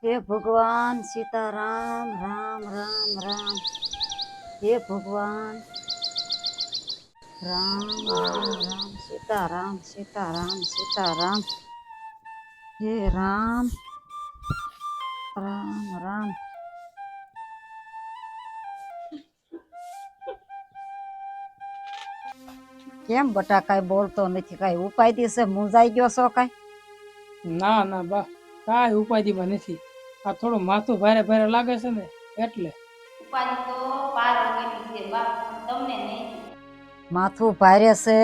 हे भगवान सीताराम राम राम राम। हे भगवान राम राम राम सीताराम सीताराम सीताराम। हे राम राम राम। કેમ બટા કાંઈ બોલતો નથી? કાંઈ ઉપાય દિવસે મૂંઝાઈ ગયો છો કાંઈ? ના ના બા, કાંઈ ઉપાધિમાં નથી. આ થોડું માથું ભારે ભારે લાગે છે ને એટલે. ઉપાધિ તો પાર વગરની છે બાપ, તમને નહીં. માથું ભારે છે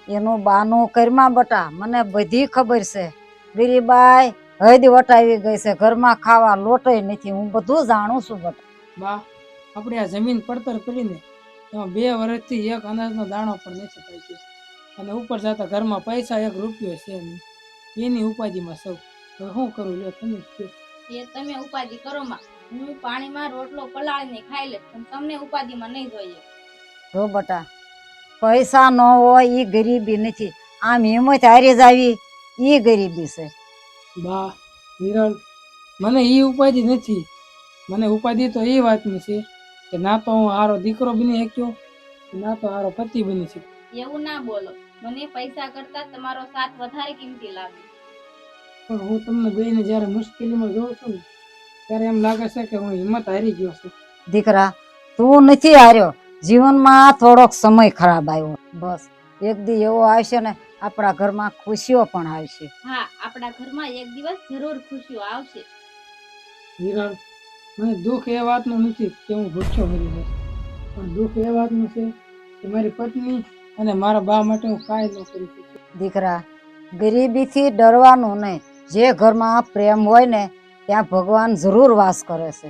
એનું બાનું કરમાં બટા, મને બધી ખબર છે. ગરીબાઈ હદ વટાવી ગઈ છે, ઘરમાં ખાવા લોટય નથી, હું બધું જાણું છું બટા. બા, આપણે આ જમીન પડતર કરીને એમાં 2 વર્ષથી એક અનાજનો દાણો પણ નથી પાક્યો, અને ઉપર જતા ઘરમાં પૈસા 1 રૂપિયો છે નહીં. એની ઉપાધિમાં સૌ. હવે શું કરું લ્યો તમે જ કહો. એ તમે ઉપાધિ કરો માં, હું પાણીમાં રોટલો પલાળીને ખાઈ લઈશ, પણ તમને ઉપાધિમાં નહીં જોઈએ. જો બટા, પૈસા ન હોય એ ગરીબી નથી, આમ હિંમત હારી જાવી એ ગરીબી છે. બા વિરલ, મને એ ઉપાધિ નથી. મને ઉપાધિ તો એ વાતની છે કે ના તો હું હારો દીકરો બની શક્યો, ના તો હારો પતિ બની શક્યો. એવું ના બોલો, મને પૈસા કરતા તમારો સાથ વધારે કિંમતી લાગે. પણ હું તમને બેને જ્યારે મુશ્કેલીમાં જોઉં છું ને ત્યારે એમ લાગે છે કે હું હિંમત હારી ગયો છું. દીકરા, તું નથી હાર્યો, જીવનમાં થોડોક સમય ખરાબ આવ્યો, બસ એક દી એવો આવશે ને આપણા ઘરમાં ખુશીઓ પણ આવશે. હા, આપણા ઘરમાં એક દિવસ જરૂર ખુશીઓ આવશે. વિરલ, મને દુઃખ એ વાતનું નથી કે હું ભૂખ્યો મરી જઈશ, પણ દુઃખ એ વાતનું છે કે મારી પત્ની અને મારા બા માટે હું કાંઈ ન કરી શકું. દીકરા, ગરીબીથી ડરવાનું નહીં, જે ઘરમાં પ્રેમ હોય ને ત્યાં ભગવાન જરૂર વાસ કરે છે.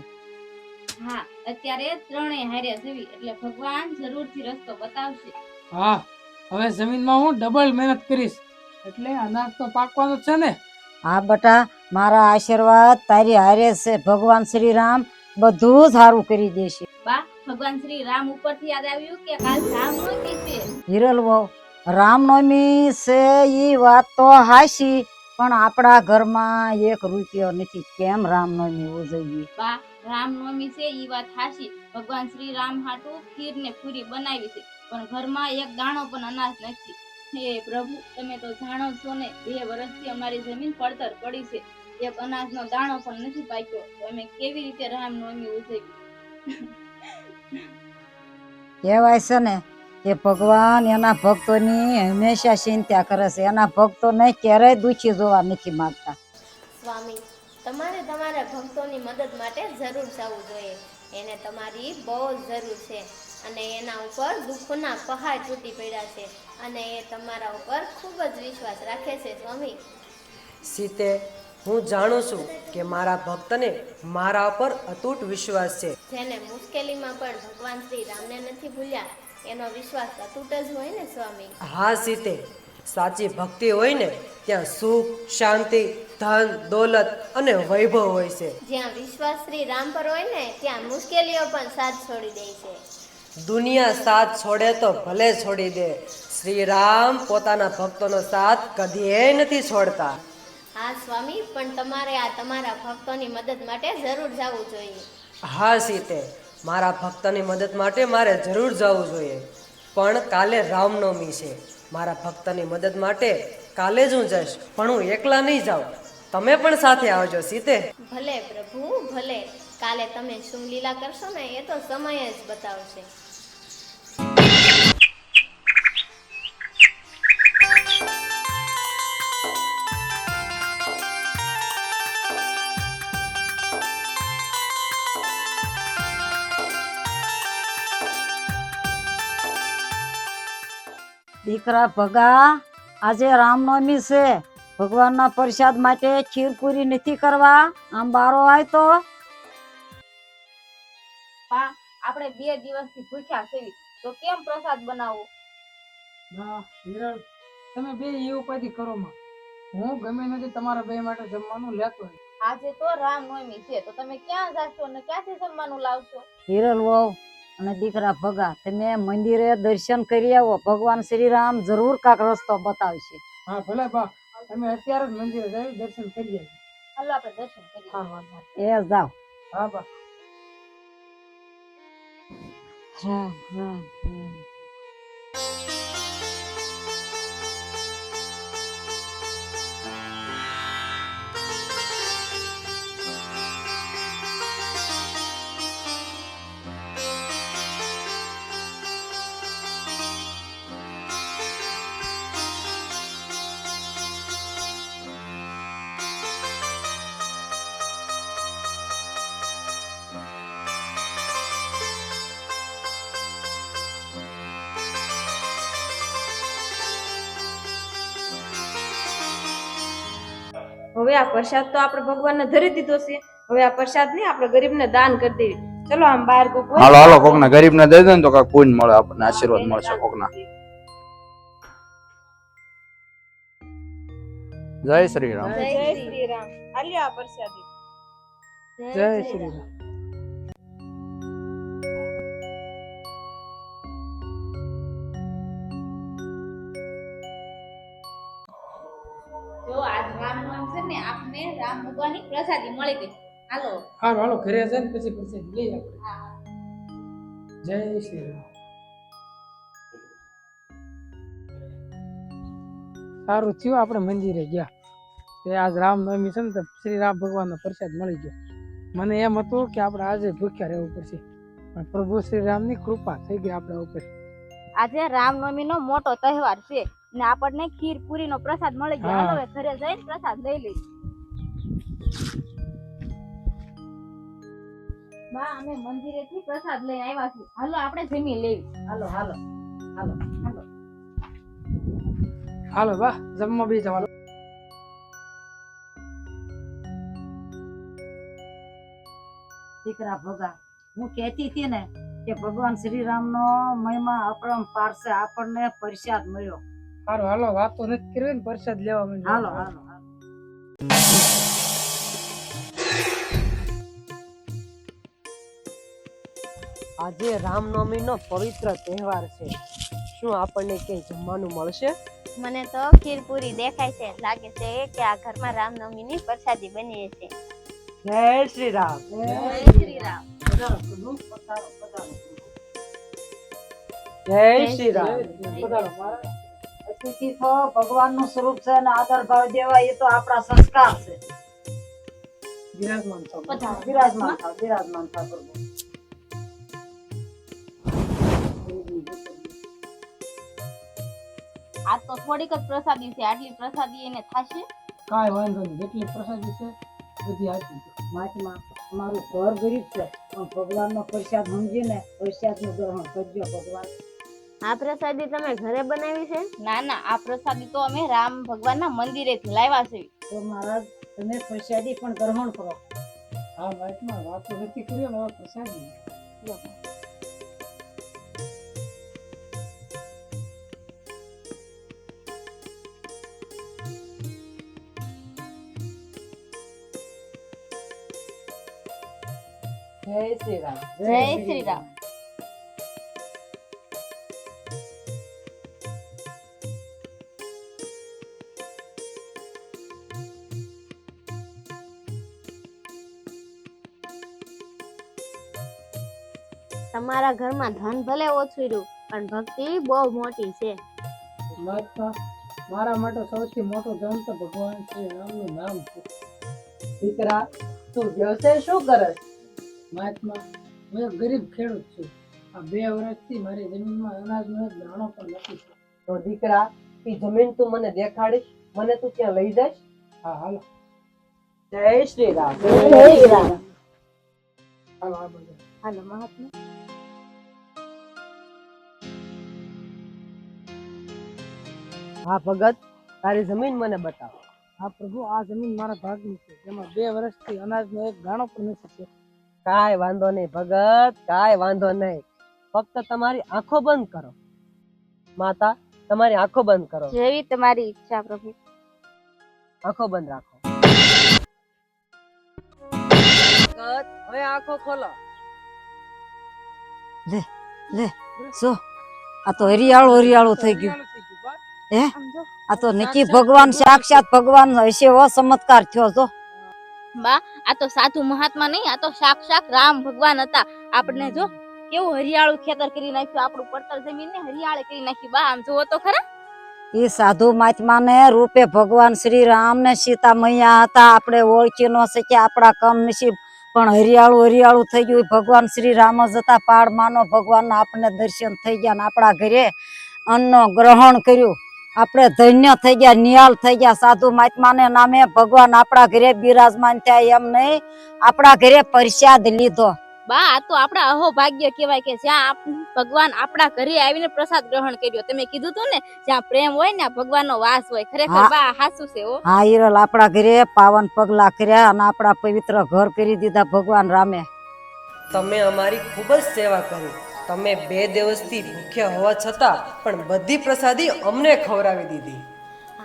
હા, અત્યારે ત્રણેય હારે જવી એટલે ભગવાન જરૂરથી રસ્તો બતાવશે. હા, હવે જમીનમાં હું ડબલ મહેનત કરીશ એટલે અનાજ તો પાકવાનું જ છે ને. હા બટા, મારા આશીર્વાદ તારી હારે છે, ભગવાન શ્રી રામ બધું જ સારું કરી દેશે. બા, ભગવાન શ્રી રામ ઉપરથી યાદ આવ્યું કે કાલ રામનવમી છે. હિરલ વહુ, રામનવમી છે ઈ વાત તો હાશી, પણ આપણા ઘરમાં 1 રૂપિયો નથી, કેમ રામનવમી ઉજવીએ? બા, રામનવમી છે ઈ વાત હાચી, ભગવાન શ્રી રામ હાટુ ખીર ને પૂરી બનાવી છે, પણ ઘરમાં 1 દાણો પણ અનાજ નથી. હે પ્રભુ, તમે તો જાણો છો ને, 2 વર્ષથી અમારી જમીન પડતર પડી છે, 1 અનાજનો દાણો પણ નથી પાક્યો, તો અમે કેવી રીતે રામનવમી ઉજવી? કહેવાય છે ને કે ભગવાન એના ભક્તોની હંમેશા ચિંતા કરે છે, એના ભક્તોને ક્યારેય દુઃખી જોવા નથી માંગતા. સ્વામી, તમારે તમારા ભક્તોની મદદ માટે જરૂર જવું જોઈએ. એને તમારી બહુ જરૂર છે, અને એના ઉપર દુઃખોના પહાડ તૂટી પડ્યા છે, અને એ તમારા ઉપર ખૂબ જ વિશ્વાસ રાખે છે. સ્વામી સીતે, હું જાણું છું કે મારા ભક્તને મારા પર અતૂટ વિશ્વાસ છે. જેને મુશ્કેલીમાં પણ ભગવાન શ્રી રામને નથી ભૂલ્યા, એનો વિશ્વાસ અતૂટ જ હોય ને સ્વામી. હા સીતે, સાચી ભક્તિ હોય ને ત્યાં સુખ, શાંતિ, ધન, દોલત અને વૈભવ હોય છે. જ્યાં વિશ્વાસ શ્રી રામ પર હોય ને ત્યાં મુશ્કેલીઓ પણ સાથ છોડી દે છે. દુનિયા સાથ છોડે તો ભલે છોડી દે, શ્રી રામ પોતાના ભક્તોનો સાથ કદીએ નથી છોડતા. હા સ્વામી, પણ તમારે આ તમારા ભક્તોની મદદ માટે જરૂર જવું જોઈએ. હા સીતે, મારા ભક્તની મદદ માટે મારે જરૂર જવું જોઈએ, પણ કાલે રામનવમી છે. મારા ભક્તની મદદ માટે કાલે જ હું જઈશ, પણ હું એકલા નહીં જાઉં, તમે પણ સાથે આવજો સીતે. ભલે પ્રભુ ભલે, કાલે તમે શું લીલા કરશો ને એ તો સમય જ બતાવશે. દીકરા ભગા, આજે રામનવમી છે, ભગવાનના પ્રસાદ માટે ખીર પૂરી નથી કરવા? આમ બારો આય તો. બા, આપણે 2 દિવસથી ભૂખ્યા છીએ, તો કેમ પ્રસાદ બનાવવો? હા વિરલ, તમે બે એ ઉપાધિ કરો માં, હું ગમે નથી તમારા બે માટે જમવાનું લેતો હોય. આજે તો રામનવમી છે, તો તમે ક્યાં જાશો અને ક્યાંથી જમવાનું લાવશો? હિરલ વહુ અને દીકરા ભગા, તમે મંદિરે દર્શન કરી આવો, ભગવાન શ્રી રામ જરૂર કાંક રસ્તો બતાવશે. હા ભલે બા, તમે અત્યારે જ મંદિરે જઈ દર્શન કરી આવી. હાલો આપણે દર્શન કરીએ. હા એ જાઓ. હા બા રામ રામ રામ. હવે આ પ્રસાદ તો આપણે ભગવાનને ધરી દીધો છે. હવે આ પ્રસાદ ને આપણે ગરીબને દાન કરી દેવી. ચલો આમ બહાર કોક હોય હાલો હાલો કોકના ગરીબને દઈ દે ને તો કાંઈક પુણ્ય મળે, આપણને આશીર્વાદ મળશે કોકના. જય શ્રી રામ. જય શ્રી રામ. આલ્યો આ પ્રસાદી. જય શ્રી રામ. જો આજ રામનવમી છે ને આપને રામ ભગવાનની પ્રસાદી મળી ગઈ. હાલો. હાલો હાલો ઘરે જઈને પછી પ્રસાદ લઈ આપણે. જય શ્રી રામ. સારું થયું આપણે મંદિરે ગયા તે આજ રામનવમી છે ને તો શ્રી રામ ભગવાનનો પ્રસાદ મળી ગયો. મને એમ હતું કે આપણે આજે ભૂખ્યા રહેવું પડશે, પણ પ્રભુ શ્રી રામની કૃપા થઈ ગઈ આપણા ઉપર. આજે રામનવમી નો મોટો તહેવાર છે ને આપણને ખીર પૂરી નો પ્રસાદ મળી ગયો. હા. હાલો હવે ઘરે જઈને પ્રસાદ લઈ લઈ. બા અમે મંદિરેથી પ્રસાદ લઈને આવ્યા છીએ. હાલો આપણે જમી લેવી. હાલો હાલો હાલો. હાલો બા જમવા બી જવાનું. દીકરા ભગા, હું કહેતી હતી ને કે ભગવાન શ્રી રામનો મહિમા અપરંપાર છે, આપણને પ્રસાદ મળ્યો. હાલો હાલો વાતો નથી કરવી ને પ્રસાદ લેવા માંડ્યો. હાલો હાલો હાલો. આજે રામનવમીનો પવિત્ર તહેવાર છે. શું આપણને ક્યાંય જમવાનું મળશે? મને તો ખીરપુરી દેખાય છે. લાગે છે કે આ ઘરમાં રામનવમીની પ્રસાદી બની છે. જય શ્રી રામ. જય શ્રી રામ. પધારો પ્રભુ, પધારો પધારો. જય શ્રી રામ. પધારો મહારાજ. અતિથિ તો ભગવાનનું સ્વરૂપ છે અને આદર ભાવ દેવા એ તો આપણા સંસ્કાર છે. બિરાજમાન થાવ. બિરાજમાન થાવ, બિરાજમાન થાવ પ્રભુ. આ તો થોડીક જ પ્રસાદી છે. આટલી પ્રસાદી એને થાશે? કાંઈ વાંધો નહીં, જેટલી પ્રસાદી છે બધી આપી દો. મહાત્મા, અમારું ઘર ગરીબ છે પણ ભગવાનનો પ્રસાદ સમજીને પ્રસાદનું ગ્રહણ કરજો ભગવાન. આ પ્રસાદી તમે ઘરે બનાવી છે? ના ના, આ પ્રસાદી તો અમે રામ ભગવાનના મંદિરેથી લાવ્યા છે. તો મહારાજ તમે પ્રસાદી પણ ગ્રહણ કરો. હા મહાત્મા વાતો નથી કરી ને હવે પ્રસાદી. જય શ્રી રામ. જય શ્રી રામ. તમારા ઘરમાં ધન ભલે ઓછું રહ્યું પણ ભક્તિ બહુ મોટી છે. મહાત્મા મારા માટે સૌથી મોટું ધન તો ભગવાન શ્રી રામનું નામ છે. દીકરા, તું વ્યવસાય શું કરે? મહાત્મા હું એક ગરીબ ખેડૂત છું. આ 2 વર્ષથી મારી જમીનમાં અનાજનો એક દાણો પણ નથી. તો દીકરા, એ જમીન તું મને દેખાડીશ? મને તું ત્યાં લઈ જઈશ? હા હાલો જય શ્રી રામ. જય શ્રી રામ. હાલો આ બધું. હાલો મહાત્મા. હા ભગત, તારી જમીન મને બતાવ. હા પ્રભુ, આ જમીન મારા ભાગની છે. જેમાં 2 વર્ષથી અનાજનો એક દાણો પણ નથી. કાંઈ વાંધો નહીં ભગત, કાંઈ વાંધો નહીં. ફક્ત તમારી આંખો બંધ કરો. માતા, તમારી આંખો બંધ કરો. જેવી તમારી ઈચ્છા પ્રભુ. આંખો બંધ રાખો. ભગત, હવે આંખો ખોલો. લે સો આ તો હરિયાળું હરિયાળું થઈ ગયું. હે આ તો નક્કી ભગવાન, સાક્ષાત ભગવાન હશે એવો ચમત્કાર થયો. જો બા આ તો સાધુ મહાત્મા નહીં, આ તો સાક્ષાત રામ ભગવાન હતા. આપણે જો કેવું હરિયાળું ખેતર કરી નાખ્યું, આપણું પડતર જમીન ને હરિયાળી કરી નાખી. બા આમ જોવો તો ખરા. એ સાધુ મહાત્માને રૂપે ભગવાન શ્રી રામ ને સીતા મૈયા હતા. આપણે ઓળખી ન શક્યા, આપણા કમ નસીબ, પણ હરિયાળું હરિયાળું થઈ ગયું. ભગવાન શ્રી રામ જ હતા. પાડ માનો ભગવાન આપણને દર્શન થઈ ગયા ને આપણા ઘરે અન્નનો ગ્રહણ કર્યું. આપણે ધન્ય થઈ ગયા, નિહાલ થઈ ગયા. સાધુ મહાત્માને નામે ભગવાન આપણા ઘરે બિરાજમાન થયા. એમ નહીં, આપણા ઘરે પ્રસાદ લીધો. બા આ તો આપણા અહોભાગ્ય કહેવાય કે જ્યાં ભગવાન આપણા ઘરે આવીને પ્રસાદ ગ્રહણ કર્યો. તમે કીધું તું ને જ્યાં પ્રેમ હોય ને ભગવાનનો વાસ હોય. ખરેખર હા. બા હાચું છે હો. હા હિરલ, આપણા ઘરે પાવન પગલા કર્યા અને આપણા પવિત્ર ઘર કરી દીધા ભગવાન રામે. તમે અમારી ખૂબ જ સેવા કરી. તમે 2 દિવસથી ભૂખ્યા હોવા છતાં પણ બધી પ્રસાદી અમને ખવડાવી દીધી.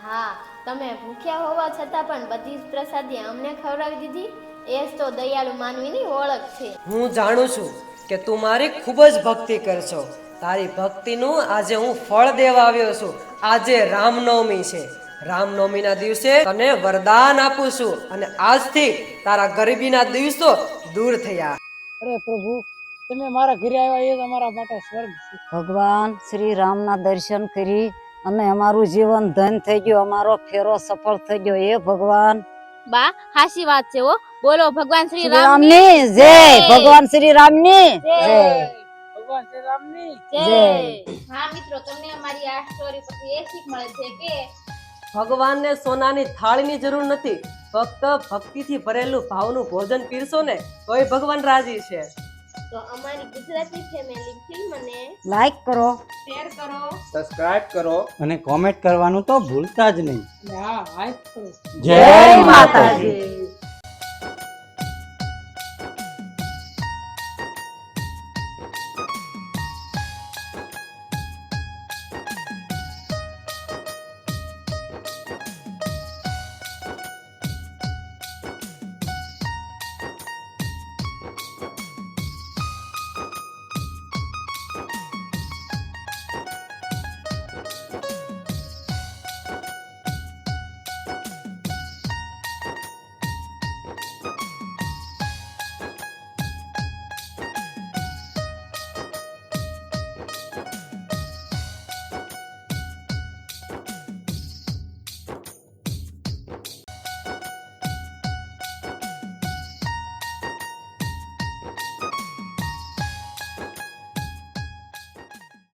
હા, તમે ભૂખ્યા હોવા છતાં પણ બધી જ પ્રસાદી અમને ખવડાવી દીધી. એ જ તો દયાળુ માનવીની ઓળખ છે. હું જાણું છું કે તું મારી ખૂબ જ ભક્તિ કરશો. તારી ભક્તિનું આજે હું ફળ દેવા આવ્યો છું. આજે રામનવમી છે. રામનવમીના દિવસે તને વરદાન આપું છું અને આજથી તારા ગરીબીના દિવસો દૂર થયા. અરે પ્રભુ, તમે મારા ઘરે આવ્યા એ જ અમારા માટે સ્વર્ગ છે. ભગવાન શ્રી રામના દર્શન કરી અને અમારું જીવન ધન થઈ ગયું. અમારો ફેરો સફળ થઈ ગયો. એ ભગવાન બા હાચી વાત છે હો. બોલો ભગવાન શ્રી શ્રી રામની રામની જય. ભગવાન શ્રી રામની જય. ભગવાન શ્રી રામની જય. હા મિત્રો, તમને અમારી આ સ્ટોરી પરથી એ શીખ મળે છે કે ભગવાનને સોનાની થાળીની જરૂર નથી. ફક્ત ભક્તિથી ભરેલું ભાવનું ભોજન પીરસો ને તોય ભગવાન રાજી છે. તો અમારી ગુજરાતી ફેમિલી ફિલ્મને લાઈક કરો, શેર કરો, સબસ્ક્રાઇબ કરો. અને કોમેન્ટ કરવાનું તો ભૂલતા જ નહીં. હા હાય કરો. જય માતાજી.